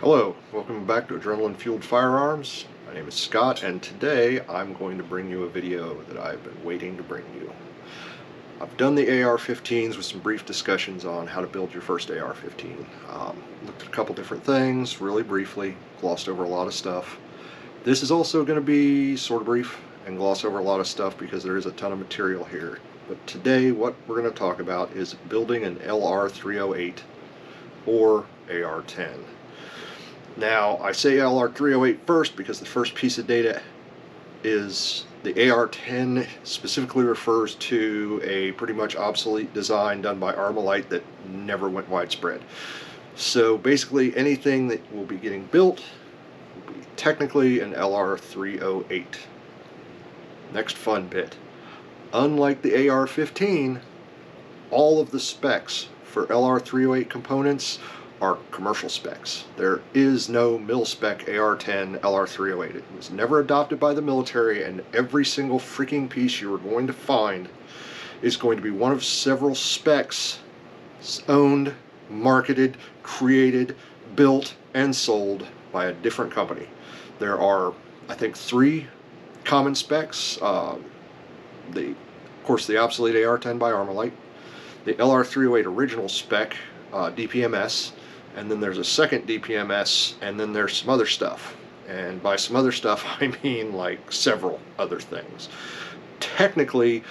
Hello, welcome back to Adrenaline Fueled Firearms. My name is Scott, and today I'm going to bring you a video that I've been waiting to bring you. I've done the AR-15s with some brief discussions on how to build your first AR-15. Looked at a couple different things, really briefly, glossed over a lot of stuff. This is also going to be sort of brief and gloss over a lot of stuff because there is a ton of material here. But today what we're going to talk about is building an LR308 or AR10. Now, I say LR308 first because the first piece of data is the AR10 specifically refers to a pretty much obsolete design done by Armalite that never went widespread. So basically anything that will be getting built will be technically an LR308. Next fun bit. Unlike the AR-15, all of the specs for LR308 components are commercial specs. There is no mil-spec AR-10 LR308. It was never adopted by the military, and every single freaking piece you are going to find is going to be one of several specs owned, marketed, created, built, and sold by a different company. There are, I think, 3 common specs. Of course, the obsolete AR-10 by Armalite, the LR308 original spec, DPMS, and then there's a second DPMS, and then there's some other stuff. And by some other stuff, I mean like several other things. Technically,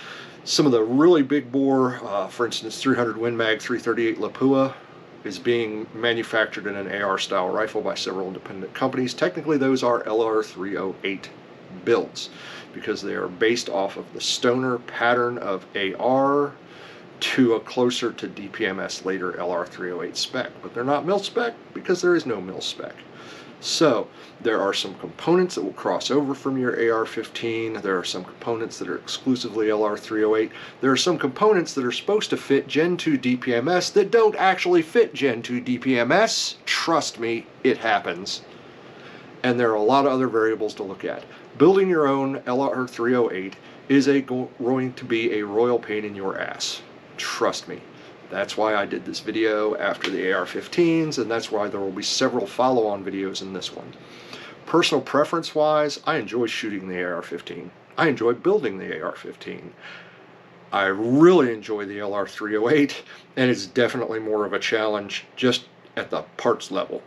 some of the really big bore, for instance, 300 Win Mag 338 Lapua is being manufactured in an AR style rifle by several independent companies. Technically, those are LR308 builds because they are based off of the Stoner pattern of AR to a closer to DPMS later LR308 spec, but they're not mil spec because there is no mil spec. So there are some components that will cross over from your AR-15. There are some components that are exclusively LR308. There are some components that are supposed to fit Gen 2 DPMS that don't actually fit Gen 2 DPMS. Trust me, it happens. And there are a lot of other variables to look at. Building your own LR308 is going to be a royal pain in your ass. Trust me. That's why I did this video after the AR-15s, and that's why there will be several follow-on videos in this one. Personal preference-wise, I enjoy shooting the AR-15. I enjoy building the AR-15. I really enjoy the LR308, and it's definitely more of a challenge just at the parts level.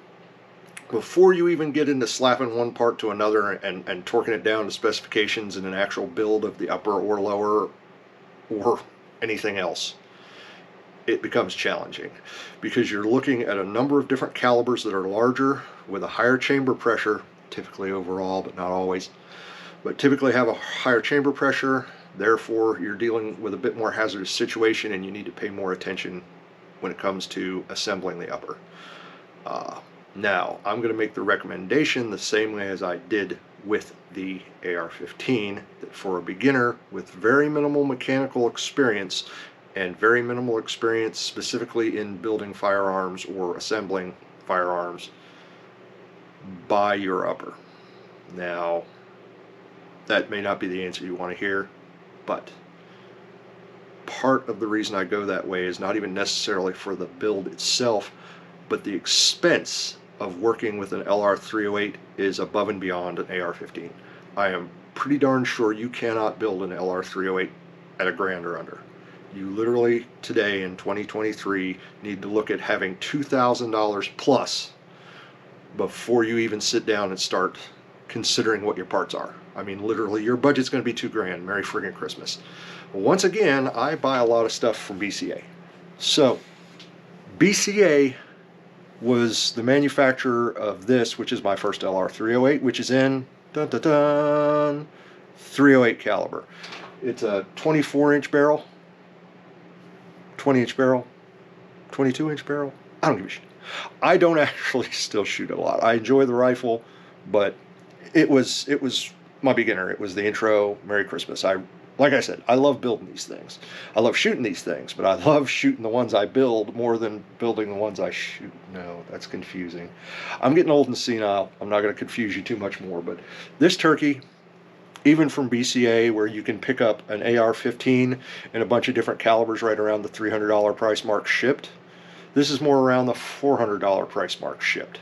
Before you even get into slapping one part to another and torquing it down to specifications in an actual build of the upper or lower or anything else, it becomes challenging because you're looking at a number of different calibers that are larger with a higher chamber pressure, typically overall, but not always, but typically have a higher chamber pressure. Therefore, you're dealing with a bit more hazardous situation and you need to pay more attention when it comes to assembling the upper. Now, I'm going to make the recommendation the same way as I did with the AR-15, that for a beginner with very minimal mechanical experience and very minimal experience specifically in building firearms or assembling firearms, buy your upper. Now, that may not be the answer you want to hear, but part of the reason I go that way is not even necessarily for the build itself, but the expense of working with an LR308 is above and beyond an AR-15. I am pretty darn sure you cannot build an LR308 at $1,000 or under. You literally today in 2023 need to look at having $2,000 plus before you even sit down and start considering what your parts are. I mean, literally, your budget's going to be $2,000. Merry friggin' Christmas. Once again, I buy a lot of stuff from BCA. So, BCA was the manufacturer of this, which is my first LR308, which is in 308 caliber. It's a 24-inch barrel, 20-inch barrel, 22-inch barrel. I don't give a shit. I don't actually still shoot a lot. I enjoy the rifle, but it was my beginner. It was the intro. Merry Christmas. Like I said, I love building these things. I love shooting these things, but I love shooting the ones I build more than building the ones I shoot. No, that's confusing. I'm getting old and senile. I'm not going to confuse you too much more, but this turkey, even from BCA, where you can pick up an AR-15 in a bunch of different calibers right around the $300 price mark shipped, This is more around the $400 price mark shipped.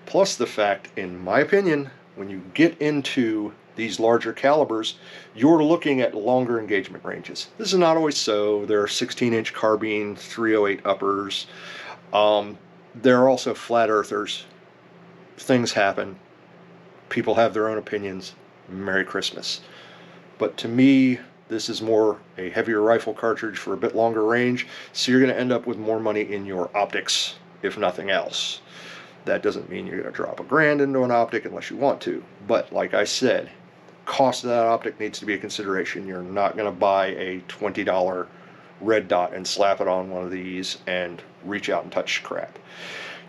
Plus the fact, in my opinion, when you get into these larger calibers, you're looking at longer engagement ranges. This is not always so. There are 16-inch carbine 308 uppers. There are also flat earthers. Things happen. People have their own opinions. Merry Christmas. But to me, this is more a heavier rifle cartridge for a bit longer range, so you're going to end up with more money in your optics, if nothing else. That doesn't mean you're going to drop $1,000 into an optic unless you want to. But like I said, cost of that optic needs to be a consideration. You're not going to buy a $20 red dot and slap it on one of these and reach out and touch crap.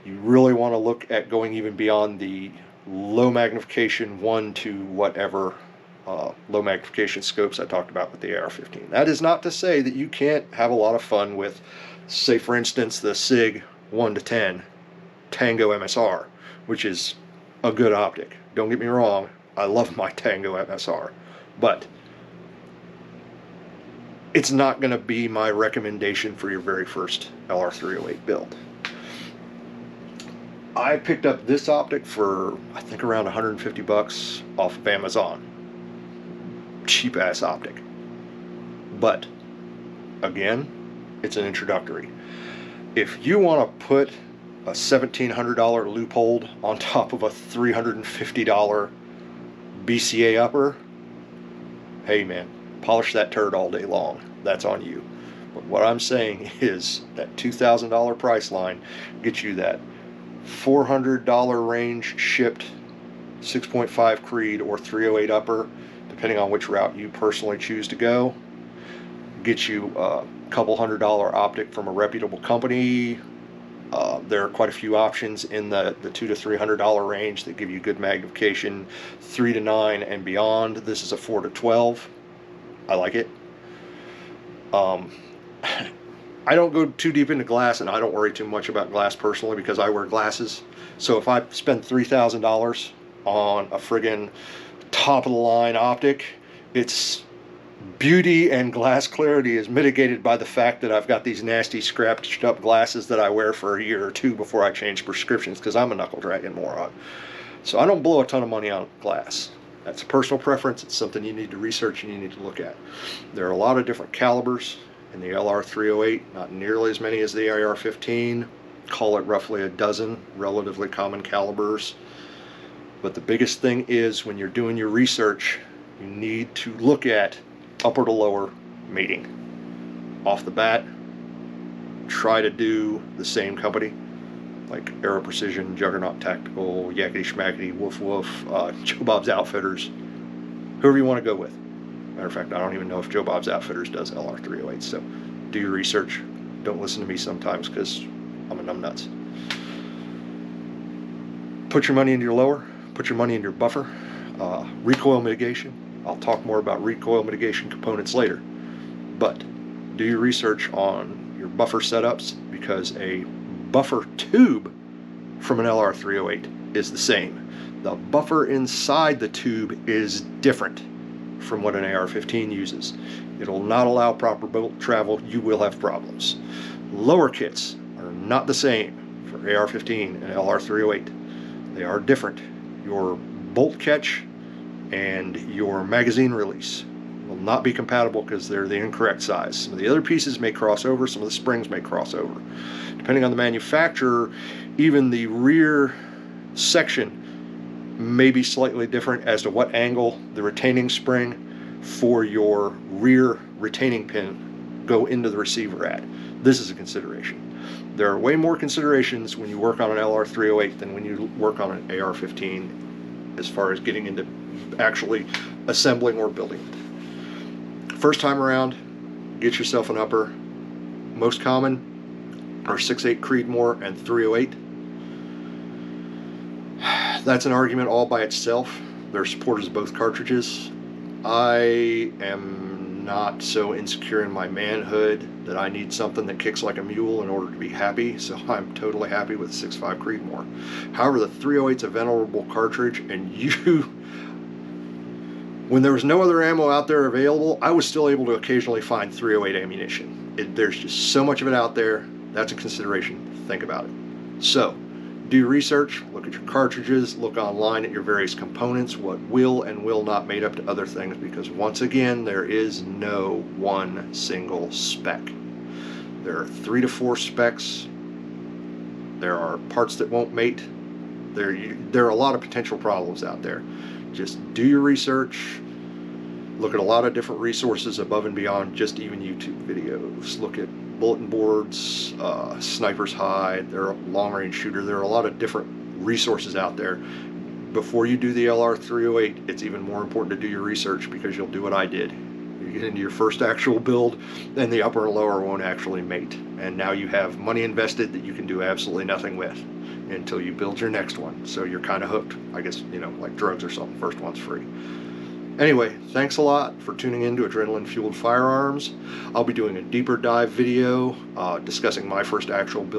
You really want to look at going even beyond the low magnification 1 to whatever low magnification scopes I talked about with the AR-15. That is not to say that you can't have a lot of fun with, say for instance, the SIG 1 to 10 Tango MSR, which is a good optic. Don't get me wrong, I love my Tango MSR, but it's not going to be my recommendation for your very first LR308 build. I picked up this optic for, I think, around 150 bucks off of Amazon. Cheap ass optic. But again, it's an introductory. If you want to put a $1,700 loophole on top of a $350 BCA upper, hey man, polish that turd all day long. That's on you. But what I'm saying is that $2,000 price line gets you that $400 range shipped 6.5 Creed or 308 upper, depending on which route you personally choose to go. Get you a couple $100 optic from a reputable company. There are quite a few options in the $200 to $300 range that give you good magnification, 3 to 9 and beyond. This is a 4 to 12. I like it. I don't go too deep into glass, and I don't worry too much about glass personally because I wear glasses. So if I spend $3,000 on a friggin' top of the line optic, its beauty and glass clarity is mitigated by the fact that I've got these nasty scratched up glasses that I wear for a year or two before I change prescriptions because I'm a knuckle dragging moron. So I don't blow a ton of money on glass. That's a personal preference. It's something you need to research and you need to look at. There are a lot of different calibers in the LR308, not nearly as many as the AR-15. Call it roughly a dozen relatively common calibers. But the biggest thing is when you're doing your research, you need to look at upper to lower mating. Off the bat, try to do the same company, like Aero Precision, Juggernaut Tactical, Yakety Schmackety, Woof Woof, Joe Bob's Outfitters, whoever you want to go with. Matter of fact, I don't even know if Joe Bob's Outfitters does LR308, so do your research. Don't listen to me sometimes because I'm a numbnuts. Put your money into your lower, put your money into your buffer. Recoil mitigation. I'll talk more about recoil mitigation components later. But do your research on your buffer setups because a buffer tube from an LR308 is the same. The buffer inside the tube is different from what an AR-15 uses. It'll not allow proper bolt travel. You will have problems. Lower kits are not the same for AR-15 and LR308. They are different. Your bolt catch and your magazine release will not be compatible because they're the incorrect size. Some of the other pieces may cross over, some of the springs may cross over. Depending on the manufacturer, even the rear section may be slightly different as to what angle the retaining spring for your rear retaining pin go into the receiver at. This is a consideration. There are way more considerations when you work on an LR308 than when you work on an AR-15 as far as getting into actually assembling or building it. First time around, get yourself an upper. Most common are 6.8 Creedmoor and 308. That's an argument all by itself. They're supporters of both cartridges. I am not so insecure in my manhood that I need something that kicks like a mule in order to be happy, so I'm totally happy with 6.5 Creedmoor. However, the 308's a venerable cartridge, and when there was no other ammo out there available, I was still able to occasionally find 308 ammunition. There's just so much of it out there. That's a consideration. think about it. So, do your research, look at your cartridges, look online at your various components, what will and will not mate up to other things, because once again, there is no one single spec. There are 3 to 4 specs. There are parts that won't mate. There are a lot of potential problems out there. Just do your research. Look at a lot of different resources above and beyond just even YouTube videos. Look at bulletin boards, Sniper's Hide, there are long range shooter. There are a lot of different resources out there. Before you do the LR308, it's even more important to do your research, because you'll do what I did. You get into your first actual build and the upper and lower won't actually mate. And now you have money invested that you can do absolutely nothing with until you build your next one. So you're kind of hooked. I guess, you know, like drugs or something, first one's free. Anyway, thanks a lot for tuning in to Adrenaline Fueled Firearms. I'll be doing a deeper dive video discussing my first actual build